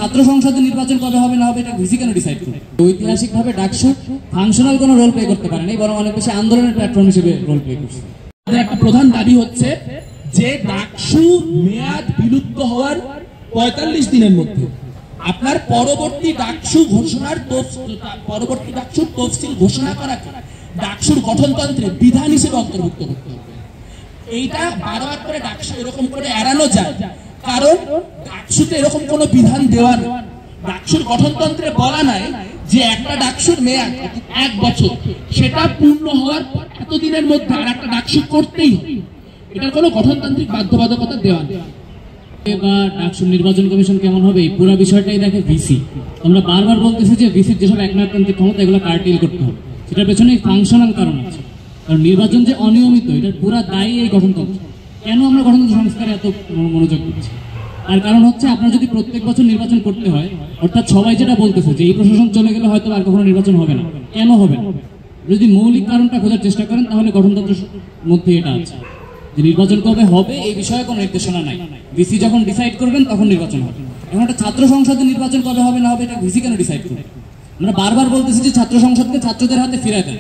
ছাত্র সংসদের নির্বাচন কবে হবে না হবে এটা ভিসি কেন ডিসাইড করে? ঐতিহাসিকভাবে ডাকসু ফাংশনাল কোনো রোল প্লে করতে পারে না, বরং অনেক বেশি আন্দোলনের প্ল্যাটফর্ম হিসেবে রোল প্লে করছে। একটা প্রধান দাবি হচ্ছে যে ডাকসু মেয়াদ বিলুপ্ত হওয়ার ৪৫ দিনের মধ্যে আপনার পরবর্তী ডাকসু তফসিল ঘোষণা করাকে ডাকসুর গঠনতন্ত্রে বিধান হিসেবে অন্তর্ভুক্ত করতে হবে। এইটা বারবার করে ডাকসু এরকম করে এড়ানো যায়, কারণ ডাকসুতে এরকম কোন বিধান দেওয়া নেই। ডাকসুর গঠনতন্ত্রে বলা নাই যে একটা ডাকসুর মেয়াদ ১ বছর, সেটা পূর্ণ হওয়ার এতদিনের মধ্যে আর একটা ডাকসু করতেই হবে। এটার কোনো গঠনতান্ত্রিক বাধ্যবাধকতা দেওয়া নেই। বা ডাকসুর নির্বাচন কমিশন কেমন হবে এই পুরো বিষয়টাই দেখে ভিসি। আমরা বারবার বলতেছি যে ভিসির যেসব একনায়কতান্ত্রিক ক্ষমতা এগুলো কার্টেল করতে হবে, সেটার পেছনে ফাংশনাল কারণ আছে। কারণ নির্বাচন যে অনিয়মিত এটার পুরো দায়ী এই গঠনতন্ত্র। কেন আমরা গঠনতন্ত্র সংস্কারে এত মনোযোগ দিচ্ছি? আর কারণ হচ্ছে আপনার যদি প্রত্যেক বছর নির্বাচন করতে হয়, অর্থাৎ সবাই যেটা বলতেছে যে এই প্রশাসন চলে গেলে হয়তো আর কখনো নির্বাচন হবে না, কেন হবে না? যদি মৌলিক কারণটা খোঁজার চেষ্টা করেন তাহলে গঠনতন্ত্রের মধ্যে এটা আছে যে নির্বাচন কবে হবে এই বিষয়ে কোনো নির্দেশনা নাই। ভিসি যখন ডিসাইড করবেন তখন নির্বাচন হবে। এখন একটা ছাত্র সংসদের নির্বাচন কবে হবে না হবে এটা ভিসি কেন ডিসাইড করবে? আমরা বারবার বলতেছি যে ছাত্র সংসদকে ছাত্রদের হাতে ফিরে দেন।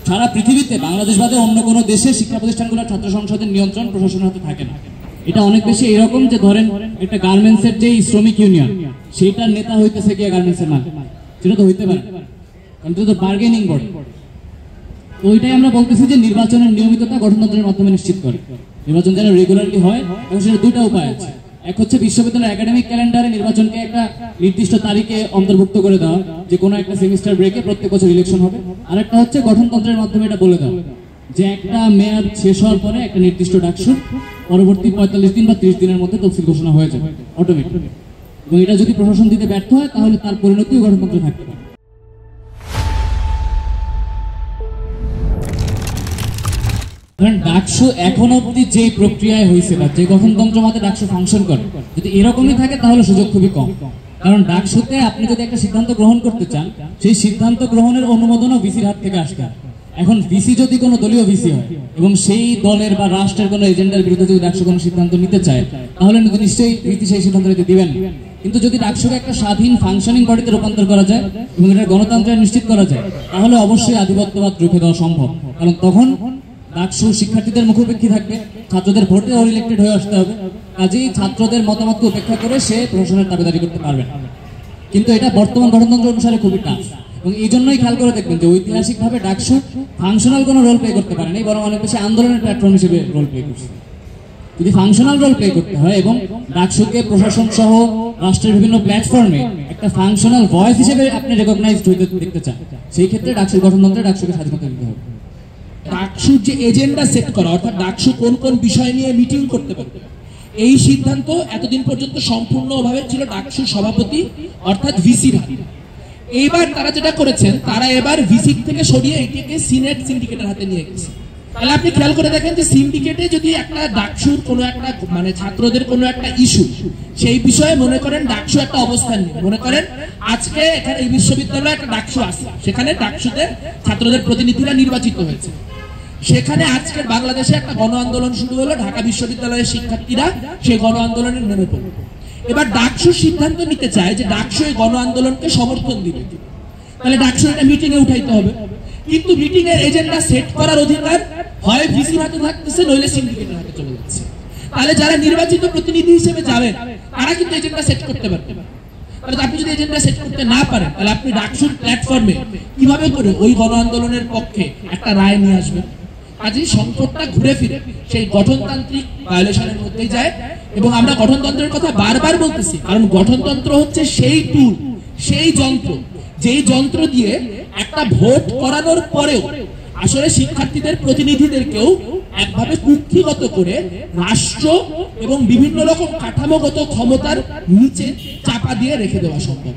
সারা পৃথিবীতে বাংলাদেশ বাদে অন্য কোনো দেশে শিক্ষা প্রতিষ্ঠানগুলোর ছাত্র সংসদের নিয়ন্ত্রণ প্রশাসনের হাতে থাকে না। এটা অনেক বেশি এরকম যে ধরেন একটা গার্মেন্টসের যে শ্রমিক ইউনিয়ন, সেইটার নেতা হইতেছে কি গার্মেন্টসের মালিক, সেটা তো হইতে পারে, কারণ এটা তো বার্গেনিং বডি। ওইটাই আমরা বলতেছি যে নির্বাচনের নিয়মিততা গঠনতন্ত্রের মাধ্যমে নিশ্চিত করে। নির্বাচন যেন রেগুলারলি হয়, এবং সেটা দুইটা উপায় আছে। এক হচ্ছে বিশ্ববিদ্যালয়ের একাডেমিক ক্যালেন্ডারে নির্বাচনকে একটা নির্দিষ্ট তারিখে অন্তর্ভুক্ত করে দেওয়া, যে কোনো একটা সেমিস্টার ব্রেকে প্রত্যেক বছর ইলেকশন হবে। আর একটা হচ্ছে গঠনতন্ত্রের মাধ্যমে এটা বলে দেওয়া যে একটা মেয়াদ শেষ হওয়ার পরে একটা নির্দিষ্ট ডাকসুর পরবর্তী ৪৫ দিন বা ৩০ দিনের মধ্যে তফসিল ঘোষণা হয়ে যাবে অটোমেটিক। এবং এটা যদি প্রশাসন দিতে ব্যর্থ হয় তাহলে তার পরিণতিও গঠনতন্ত্রে থাকতে পারে। ডাকসু এখন অব্দি যে প্রক্রিয়ায় হয়েছে বা যে গঠনতন্ত্র মতে ডাকসু ফাংশন করে, যদি এরকমই থাকে তাহলে সুযোগ খুবই কম। কারণ ডাকসুতে আপনি যদি একটা সিদ্ধান্ত গ্রহণ করতে চান, সেই সিদ্ধান্ত গ্রহণের অনুমোদনও ভিসির হাত থেকে আসতে হয়। এখন ভিসি যদি কোনো দলীয় ভিসি হয় এবং সেই দলের বা রাষ্ট্রের কোনো এজেন্ডার বিরুদ্ধে যদি ডাকসু কোনো সিদ্ধান্ত নিতে চায়, তাহলে নিশ্চয়ই ভিসি সেই সিদ্ধান্ত নিতে দিবেন। কিন্তু যদি ডাকসুকে একটা স্বাধীন ফাংশনিং বডিতে রূপান্তর করা যায় এবং এটা গণতন্ত্রে নিশ্চিত করা যায়, তাহলে অবশ্যই আধিপত্যবাদ রুখে দেওয়া সম্ভব। কারণ তখন ডাকসু শিক্ষার্থীদের মুখোপেক্ষী থাকবে, ছাত্রদের ভোটে ইলেক্টেড হয়ে আসতে হবে, কাজেই ছাত্রদের মতামতকে উপেক্ষা করে সে প্রশাসনের দাবিদারি করতে পারবে। কিন্তু এটা বর্তমান গঠনতন্ত্র অনুসারে খুবই টাফ, এবং এই জন্যই খেয়াল করে দেখবেন যে ঐতিহাসিকভাবে ডাকসু ফাংশনাল কোনো রোল প্লে করতে পারে না, বরং অনেক বেশি আন্দোলনের প্ল্যাটফর্ম হিসেবে রোল প্লে করছে। যদি ফাংশনাল রোল প্লে করতে হয় এবং ডাকসুকে প্রশাসন সহ রাষ্ট্রের বিভিন্ন প্ল্যাটফর্মে একটা ফাংশনাল ভয়েস হিসেবে আপনি রেকগনাইজড হইতে দেখতে চান, সেই ক্ষেত্রে ডাকসুর গঠনতন্ত্রে ডাকসুকে স্বাধীনতা দিতে হবে। ডাকসুর যে এজেন্ডা সেট করা, অর্থাৎ ডাকসু কোন কোন বিষয় নিয়ে মিটিং করতে পারবে, এই সিদ্ধান্ত এতদিন পর্যন্ত সম্পূর্ণভাবে ছিল ডাকসুর সভাপতি অর্থাৎ ভিসির হাতে। এইবার তারা যেটা করেছেন, তারা এবার ভিসি থেকে সরিয়ে এটিকে সিনেট সিন্ডিকেটের হাতে নিয়ে গেছে। তাহলে আপনি খেয়াল করে দেখেন যে সিন্ডিকেটে যদি একটা ডাকসুর কোনো একটা মানে ছাত্রদের কোনো একটা ইস্যু, সেই বিষয়ে মনে করেন ডাকসু একটা অবস্থান নিয়ে, মনে করেন আজকে এখানে এই বিশ্ববিদ্যালয়ে একটা ডাকসু আছে, সেখানে ডাকসুতে ছাত্রদের প্রতিনিধিরা নির্বাচিত হয়েছে, সেখানে আজকের বাংলাদেশে একটা গণ আন্দোলন শুরু হলো, ঢাকা বিশ্ববিদ্যালয়ের শিক্ষার্থীরা সেই গণ আন্দোলনে নেমে পড়ল। এবার ডাকসু সিদ্ধান্ত নিতে চায় যে ডাকসু এই গণ আন্দোলনকে সমর্থন দিবে, তাহলে ডাকসু এটা মিটিং এ উঠাইতে হবে। কিন্তু মিটিং এর এজেন্ডা সেট করার অধিকার হয় ভিসির হাতে থাকতেছে, নইলে সিন্ডিকেটের হাতে চলে যাচ্ছে। তাহলে যারা নির্বাচিত প্রতিনিধি হিসেবে যাবেন তারা কিন্তু এজেন্ডা সেট করতে পারবে না। তাহলে আপনি যদি এজেন্ডা সেট করতে না পারেন, তাহলে আপনি ডাকসুর প্ল্যাটফর্মে কিভাবে করে ওই গণ আন্দোলনের পক্ষে একটা রায় নিয়ে আসবেন? কাজেই সংকটটা ঘুরে ফিরে সেই গঠনতান্ত্রিক ভায়োলেশনের মধ্যেই যায়। এবং আমরা গঠনতন্ত্রের কথা বারবার বলতেছি, কারণ গঠনতন্ত্র হচ্ছে সেই টুল, সেই যন্ত্র, যেই যন্ত্র দিয়ে একটা ভোট করানোর পরেও আসলে শিক্ষার্থীদের প্রতিনিধিদেরকেও একভাবে কুক্ষিগত করে রাষ্ট্র এবং বিভিন্ন রকম কাঠামোগত ক্ষমতার নিচে চাপা দিয়ে রেখে দেওয়া সম্ভব।